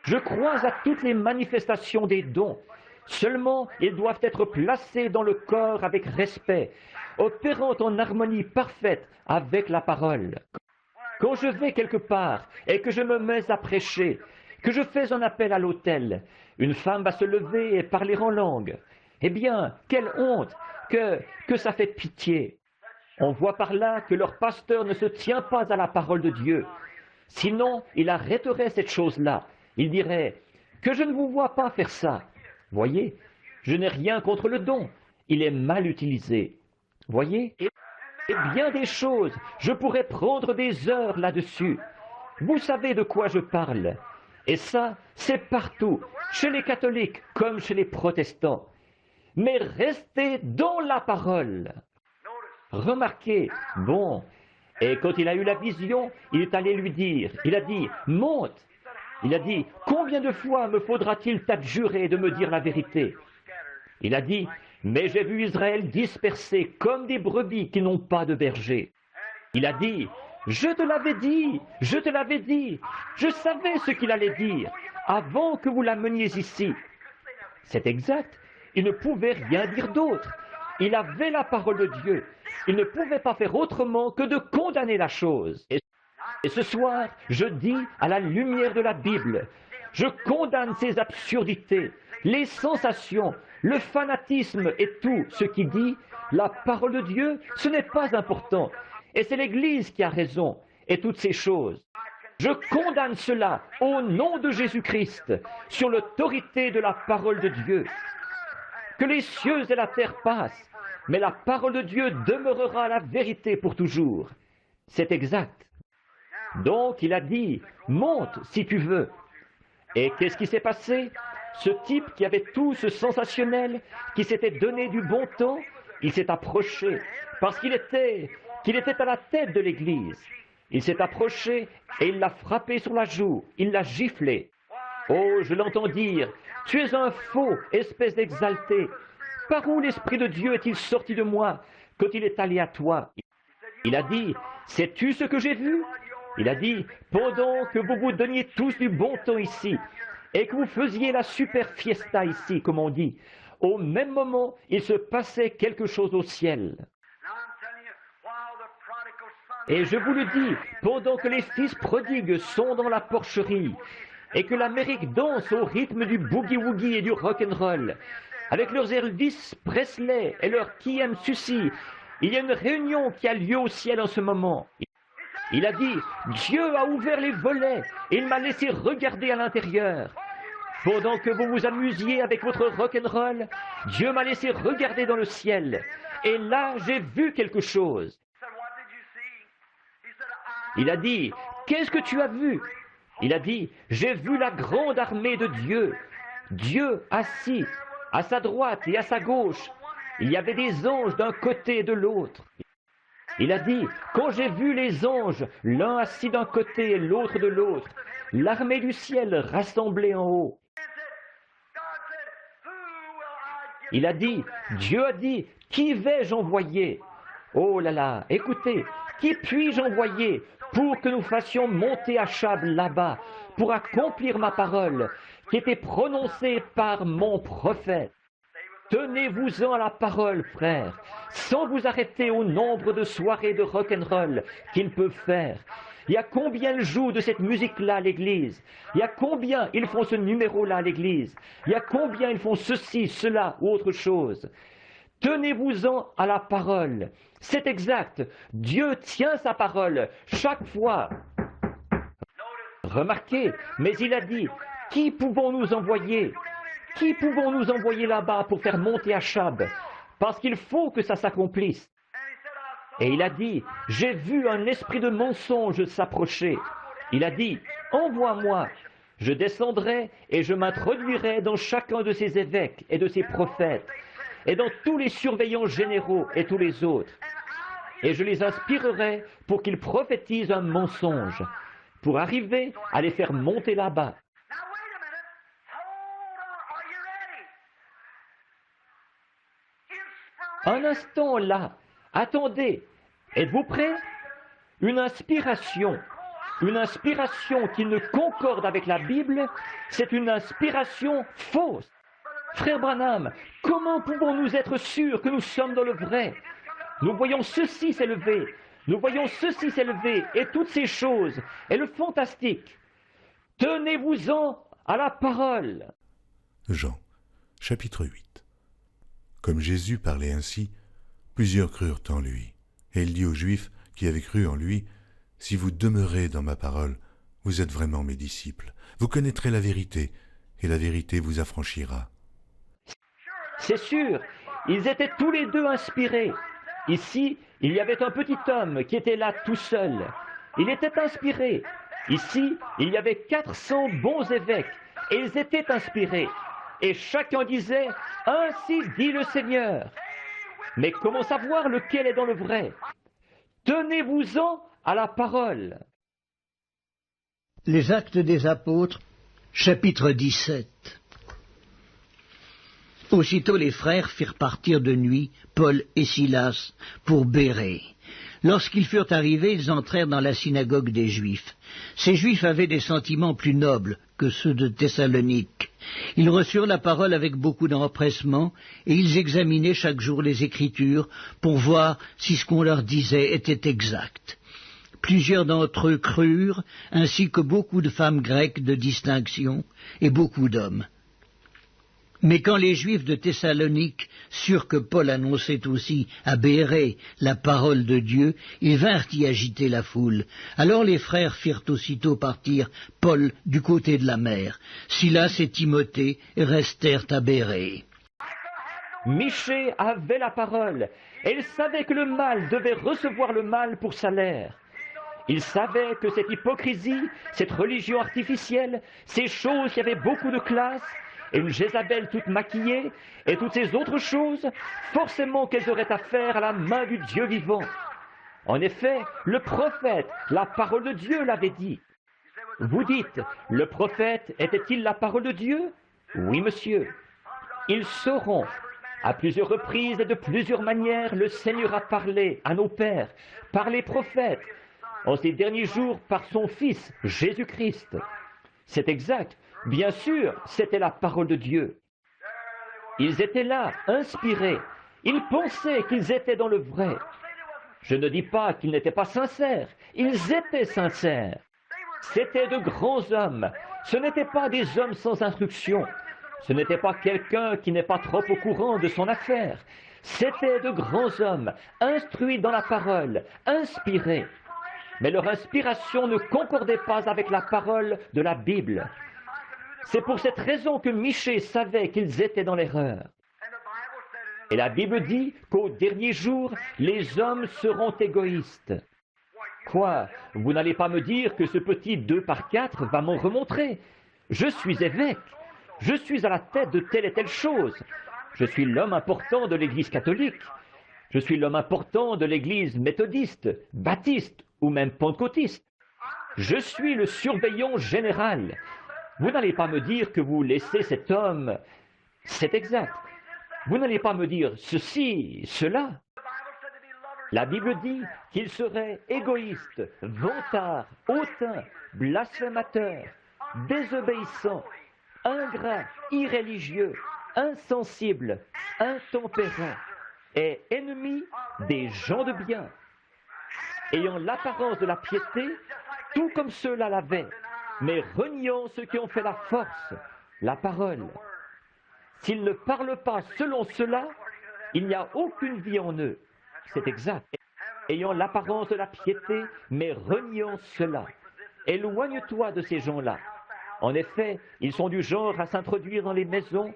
Je crois à toutes les manifestations des dons. Seulement, ils doivent être placés dans le corps avec respect, opérant en harmonie parfaite avec la parole. Quand je vais quelque part et que je me mets à prêcher, que je fais un appel à l'autel, une femme va se lever et parler en langue. Eh bien, quelle honte, que ça fait pitié. On voit par là que leur pasteur ne se tient pas à la parole de Dieu. Sinon, il arrêterait cette chose-là. Il dirait que je ne vous vois pas faire ça. Voyez, je n'ai rien contre le don. Il est mal utilisé. Voyez, et bien des choses, je pourrais prendre des heures là-dessus. Vous savez de quoi je parle. Et ça, c'est partout, chez les catholiques comme chez les protestants. Mais restez dans la parole. Remarquez, bon, et quand il a eu la vision, il est allé lui dire, il a dit, monte. Il a dit, combien de fois me faudra-t-il t'adjurer de me dire la vérité? Il a dit, mais j'ai vu Israël dispersé comme des brebis qui n'ont pas de berger. Il a dit, je te l'avais dit, je te l'avais dit, je savais ce qu'il allait dire avant que vous l'ameniez ici. C'est exact, il ne pouvait rien dire d'autre. Il avait la parole de Dieu. Il ne pouvait pas faire autrement que de condamner la chose. Et ce soir, je dis à la lumière de la Bible, je condamne ces absurdités, les sensations, le fanatisme et tout ce qui dit, la parole de Dieu, ce n'est pas important. Et c'est l'Église qui a raison, et toutes ces choses. Je condamne cela au nom de Jésus-Christ, sur l'autorité de la parole de Dieu. Que les cieux et la terre passent, mais la parole de Dieu demeurera la vérité pour toujours. C'est exact. Donc il a dit, monte si tu veux. Et qu'est-ce qui s'est passé? Ce type qui avait tout ce sensationnel, qui s'était donné du bon temps, il s'est approché, parce qu'il était à la tête de l'Église. Il s'est approché et il l'a frappé sur la joue, il l'a giflé. Oh, je l'entends dire, tu es un faux, espèce d'exalté. Par où l'Esprit de Dieu est-il sorti de moi quand il est allé à toi? Il a dit, sais-tu ce que j'ai vu? Il a dit, pendant que vous vous donniez tous du bon temps ici, et que vous faisiez la super fiesta ici, comme on dit, au même moment, il se passait quelque chose au ciel. Et je vous le dis, pendant que les fils prodigues sont dans la porcherie, et que l'Amérique danse au rythme du boogie-woogie et du rock'n'roll, avec leurs Elvis Presley et leurs KMSUC, il y a une réunion qui a lieu au ciel en ce moment. Il a dit, Dieu a ouvert les volets et il m'a laissé regarder à l'intérieur. Pendant que vous vous amusiez avec votre rock'n'roll, Dieu m'a laissé regarder dans le ciel. Et là, j'ai vu quelque chose. Il a dit, qu'est-ce que tu as vu? Il a dit, j'ai vu la grande armée de Dieu. Dieu assis à sa droite et à sa gauche. Il y avait des anges d'un côté et de l'autre. Il a dit, quand j'ai vu les anges, l'un assis d'un côté et l'autre de l'autre, l'armée du ciel rassemblée en haut. Il a dit, Dieu a dit, qui vais-je envoyer? Oh là là, écoutez, qui puis-je envoyer pour que nous fassions monter Achab là-bas, pour accomplir ma parole, qui était prononcée par mon prophète? Tenez-vous-en à la parole, frères, sans vous arrêter au nombre de soirées de rock'n'roll qu'ils peuvent faire. Il y a combien ils jouent de cette musique-là à l'église? Il y a combien ils font ce numéro-là à l'église? Il y a combien ils font ceci, cela ou autre chose? Tenez-vous-en à la parole. C'est exact. Dieu tient sa parole chaque fois. Remarquez, mais il a dit, qui pouvons-nous envoyer? Qui pouvons-nous envoyer là-bas pour faire monter Achab? Parce qu'il faut que ça s'accomplisse. Et il a dit, j'ai vu un esprit de mensonge s'approcher. Il a dit, envoie-moi. Je descendrai et je m'introduirai dans chacun de ces évêques et de ces prophètes, et dans tous les surveillants généraux et tous les autres. Et je les inspirerai pour qu'ils prophétisent un mensonge, pour arriver à les faire monter là-bas. Un instant là, attendez, êtes-vous prêts? Une inspiration qui ne concorde avec la Bible, c'est une inspiration fausse. Frère Branham, comment pouvons-nous être sûrs que nous sommes dans le vrai? Nous voyons ceci s'élever, nous voyons ceci s'élever, et toutes ces choses, et le fantastique. Tenez-vous-en à la parole. Jean, chapitre 8. Comme Jésus parlait ainsi, plusieurs crurent en lui. Et il dit aux Juifs qui avaient cru en lui, « Si vous demeurez dans ma parole, vous êtes vraiment mes disciples. Vous connaîtrez la vérité, et la vérité vous affranchira. » C'est sûr, ils étaient tous les deux inspirés. Ici, il y avait un petit homme qui était là tout seul. Il était inspiré. Ici, il y avait 400 bons évêques, et ils étaient inspirés. Et chacun disait, « Ainsi dit le Seigneur ». Mais comment savoir lequel est dans le vrai? Tenez-vous-en à la parole. Les Actes des Apôtres, chapitre 17. Aussitôt les frères firent partir de nuit Paul et Silas pour Bérée. Lorsqu'ils furent arrivés, ils entrèrent dans la synagogue des Juifs. Ces Juifs avaient des sentiments plus nobles que ceux de Thessalonique. Ils reçurent la parole avec beaucoup d'empressement, et ils examinaient chaque jour les Écritures pour voir si ce qu'on leur disait était exact. Plusieurs d'entre eux crurent, ainsi que beaucoup de femmes grecques de distinction et beaucoup d'hommes. Mais quand les Juifs de Thessalonique surent que Paul annonçait aussi à Bérée la parole de Dieu, ils vinrent y agiter la foule. Alors les frères firent aussitôt partir Paul du côté de la mer. Silas et Timothée restèrent à Bérée. Michée avait la parole, et il savait que le mal devait recevoir le mal pour salaire. Il savait que cette hypocrisie, cette religion artificielle, ces choses qui avaient beaucoup de classe, et une Jézabel toute maquillée, et toutes ces autres choses, forcément qu'elles auraient affaire à la main du Dieu vivant. En effet, le prophète, la parole de Dieu l'avait dit. Vous dites, le prophète était-il la parole de Dieu? Oui, monsieur. Ils sauront. À plusieurs reprises et de plusieurs manières, le Seigneur a parlé à nos pères, par les prophètes, en ces derniers jours par son Fils, Jésus-Christ. C'est exact. Bien sûr, c'était la parole de Dieu. Ils étaient là, inspirés. Ils pensaient qu'ils étaient dans le vrai. Je ne dis pas qu'ils n'étaient pas sincères. Ils étaient sincères. C'étaient de grands hommes. Ce n'étaient pas des hommes sans instruction. Ce n'était pas quelqu'un qui n'est pas trop au courant de son affaire. C'étaient de grands hommes, instruits dans la parole, inspirés. Mais leur inspiration ne concordait pas avec la parole de la Bible. C'est pour cette raison que Michée savait qu'ils étaient dans l'erreur. Et la Bible dit qu'au dernier jour, les hommes seront égoïstes. Quoi? Vous n'allez pas me dire que ce petit 2 par 4 va m'en remontrer? Je suis évêque. Je suis à la tête de telle et telle chose. Je suis l'homme important de l'Église catholique. Je suis l'homme important de l'Église méthodiste, baptiste ou même pentecôtiste. Je suis le surveillant général. Vous n'allez pas me dire que vous laissez cet homme. C'est exact. Vous n'allez pas me dire ceci, cela. La Bible dit qu'il serait égoïste, vantard, hautain, blasphémateur, désobéissant, ingrat, irréligieux, insensible, intempérant, est ennemi des gens de bien, ayant l'apparence de la piété, tout comme ceux-là l'avaient, mais reniant ceux qui ont fait la force, la parole. S'ils ne parlent pas selon cela, il n'y a aucune vie en eux. C'est exact. Ayant l'apparence de la piété, mais reniant cela. Éloigne-toi de ces gens-là. En effet, ils sont du genre à s'introduire dans les maisons,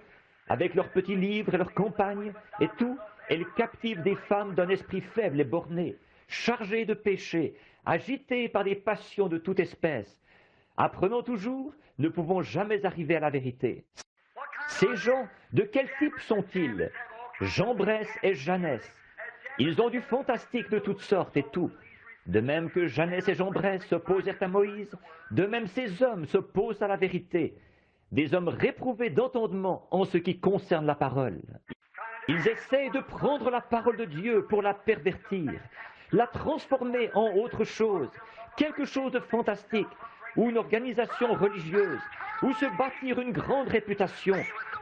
avec leurs petits livres et leurs compagnes, et tout, et ils captivent des femmes d'un esprit faible et borné, chargées de péché, agitées par des passions de toute espèce. Apprenons toujours, ne pouvons jamais arriver à la vérité. Ces gens, de quel type sont-ils? Jambres et Jeannès. Ils ont du fantastique de toutes sortes et tout. De même que Jeannès et Jambres s'opposèrent à Moïse, de même ces hommes s'opposent à la vérité, des hommes réprouvés d'entendement en ce qui concerne la parole. Ils essayent de prendre la parole de Dieu pour la pervertir, la transformer en autre chose, quelque chose de fantastique, ou une organisation religieuse, ou se bâtir une grande réputation,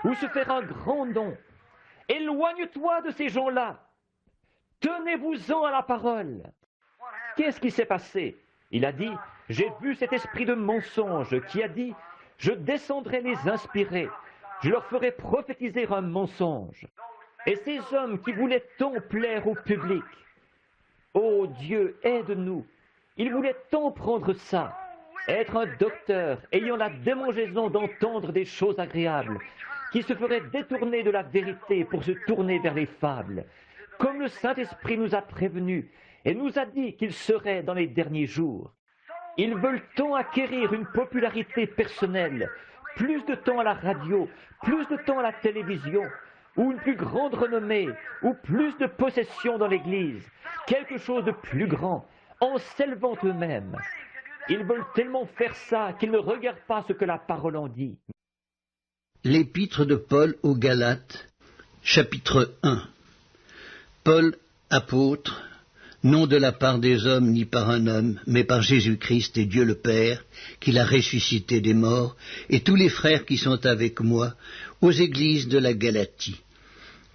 ou se faire un grand nom. Éloigne-toi de ces gens-là. Tenez-vous-en à la parole. Qu'est-ce qui s'est passé? Il a dit, j'ai vu cet esprit de mensonge qui a dit, je descendrai les inspirer, je leur ferai prophétiser un mensonge. Et ces hommes qui voulaient tant plaire au public, ô Dieu, aide-nous. Ils voulaient tant prendre ça, être un docteur ayant la démangeaison d'entendre des choses agréables, qui se ferait détourner de la vérité pour se tourner vers les fables, comme le Saint-Esprit nous a prévenus et nous a dit qu'il serait dans les derniers jours. Ils veulent tant acquérir une popularité personnelle, plus de temps à la radio, plus de temps à la télévision, ou une plus grande renommée, ou plus de possessions dans l'Église, quelque chose de plus grand, en s'élevant eux-mêmes. Ils veulent tellement faire ça qu'ils ne regardent pas ce que la parole en dit. L'épître de Paul aux Galates, chapitre 1. Paul, apôtre, non de la part des hommes ni par un homme, mais par Jésus-Christ et Dieu le Père, qui l'a ressuscité des morts, et tous les frères qui sont avec moi, aux églises de la Galatie.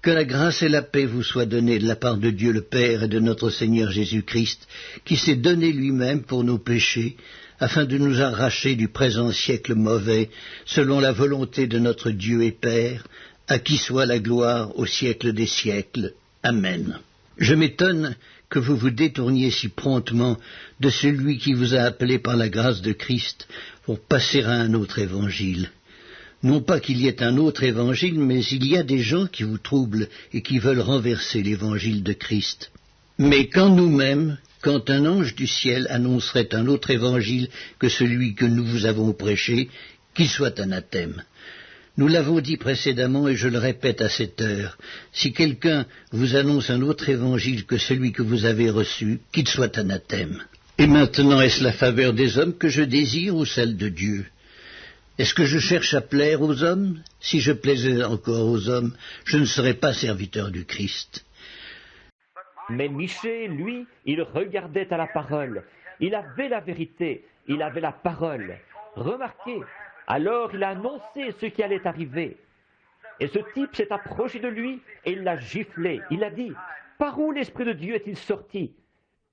Que la grâce et la paix vous soient données de la part de Dieu le Père et de notre Seigneur Jésus-Christ, qui s'est donné lui-même pour nos péchés, afin de nous arracher du présent siècle mauvais, selon la volonté de notre Dieu et Père, à qui soit la gloire au siècle des siècles. Amen. Je m'étonne que vous vous détourniez si promptement de celui qui vous a appelé par la grâce de Christ pour passer à un autre évangile. Non pas qu'il y ait un autre évangile, mais il y a des gens qui vous troublent et qui veulent renverser l'évangile de Christ. Mais quand nous-mêmes, quand un ange du ciel annoncerait un autre évangile que celui que nous vous avons prêché, qu'il soit anathème. Nous l'avons dit précédemment et je le répète à cette heure, si quelqu'un vous annonce un autre évangile que celui que vous avez reçu, qu'il soit anathème. Et maintenant, est-ce la faveur des hommes que je désire ou celle de Dieu? Est-ce que je cherche à plaire aux hommes? Si je plaisais encore aux hommes, je ne serais pas serviteur du Christ. Mais Michée, lui, il regardait à la parole. Il avait la vérité, il avait la parole. Remarquez, alors il a annoncé ce qui allait arriver. Et ce type s'est approché de lui et il l'a giflé. Il a dit, « Par où l'Esprit de Dieu est-il sorti ?»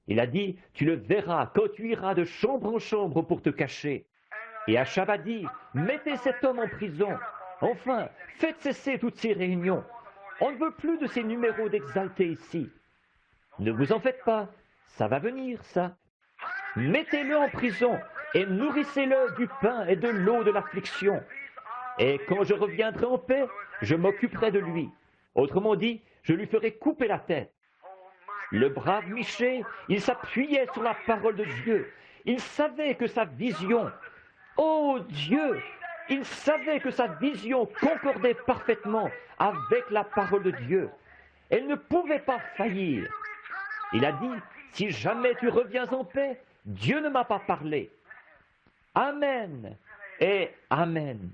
Il a dit, « Tu le verras quand tu iras de chambre en chambre pour te cacher. » Et Achab a dit, « Mettez cet homme en prison. Enfin, faites cesser toutes ces réunions. On ne veut plus de ces numéros d'exaltés ici. Ne vous en faites pas, ça va venir, ça. Mettez-le en prison et nourrissez-le du pain et de l'eau de l'affliction. Et quand je reviendrai en paix, je m'occuperai de lui. Autrement dit, je lui ferai couper la tête. » Le brave Michée, il s'appuyait sur la parole de Dieu. Il savait que sa vision, oh Dieu, il savait que sa vision concordait parfaitement avec la parole de Dieu. Elle ne pouvait pas faillir. Il a dit, si jamais tu reviens en paix, Dieu ne m'a pas parlé. Amen et Amen.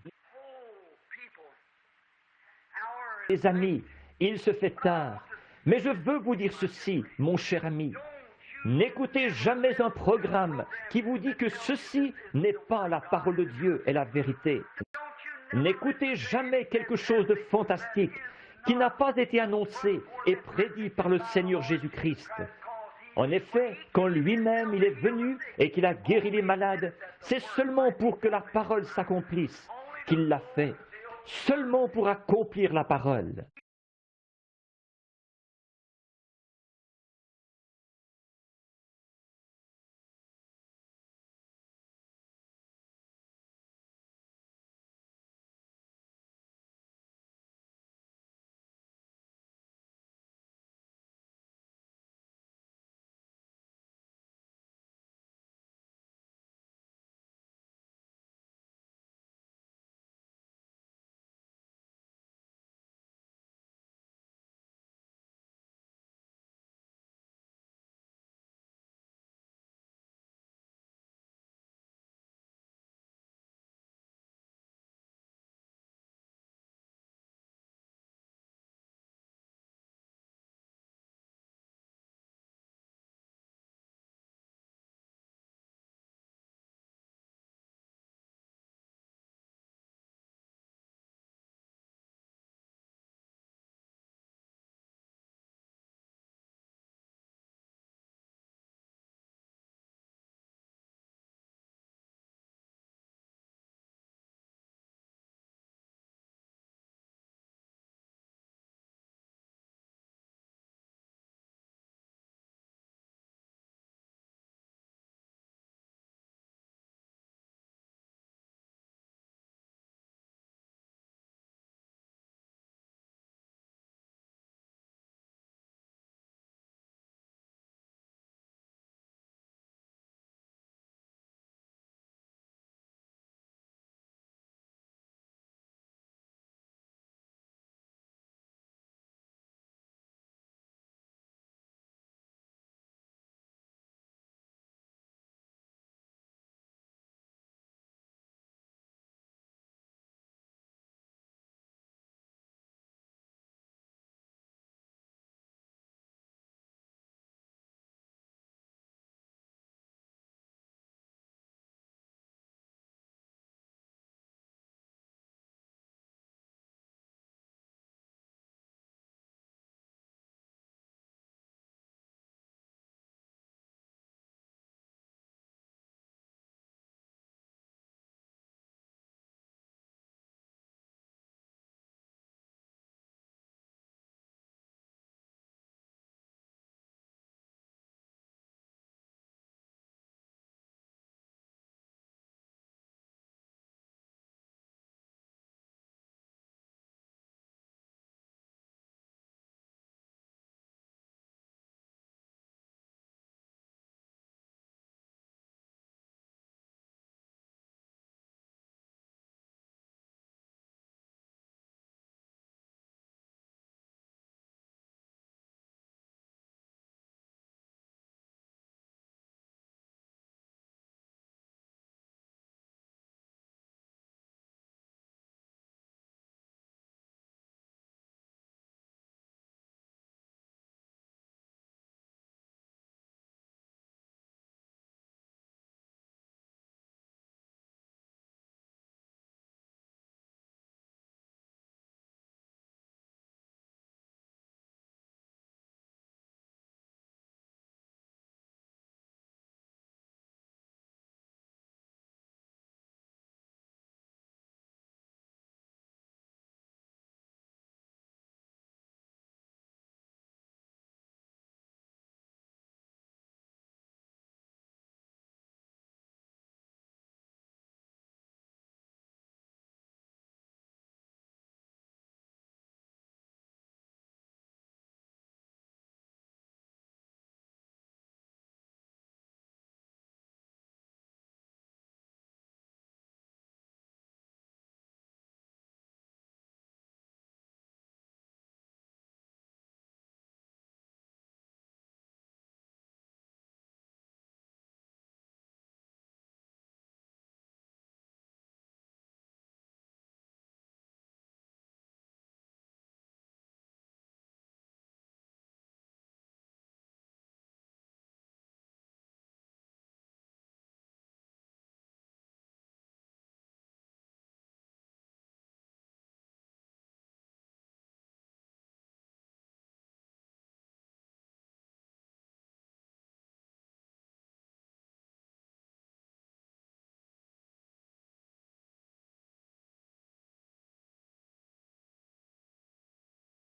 Les amis, il se fait tard, mais je veux vous dire ceci, mon cher ami. N'écoutez jamais un programme qui vous dit que ceci n'est pas la parole de Dieu et la vérité. N'écoutez jamais quelque chose de fantastique qui n'a pas été annoncé et prédit par le Seigneur Jésus-Christ. En effet, quand lui-même il est venu et qu'il a guéri les malades, c'est seulement pour que la parole s'accomplisse qu'il l'a fait, seulement pour accomplir la parole.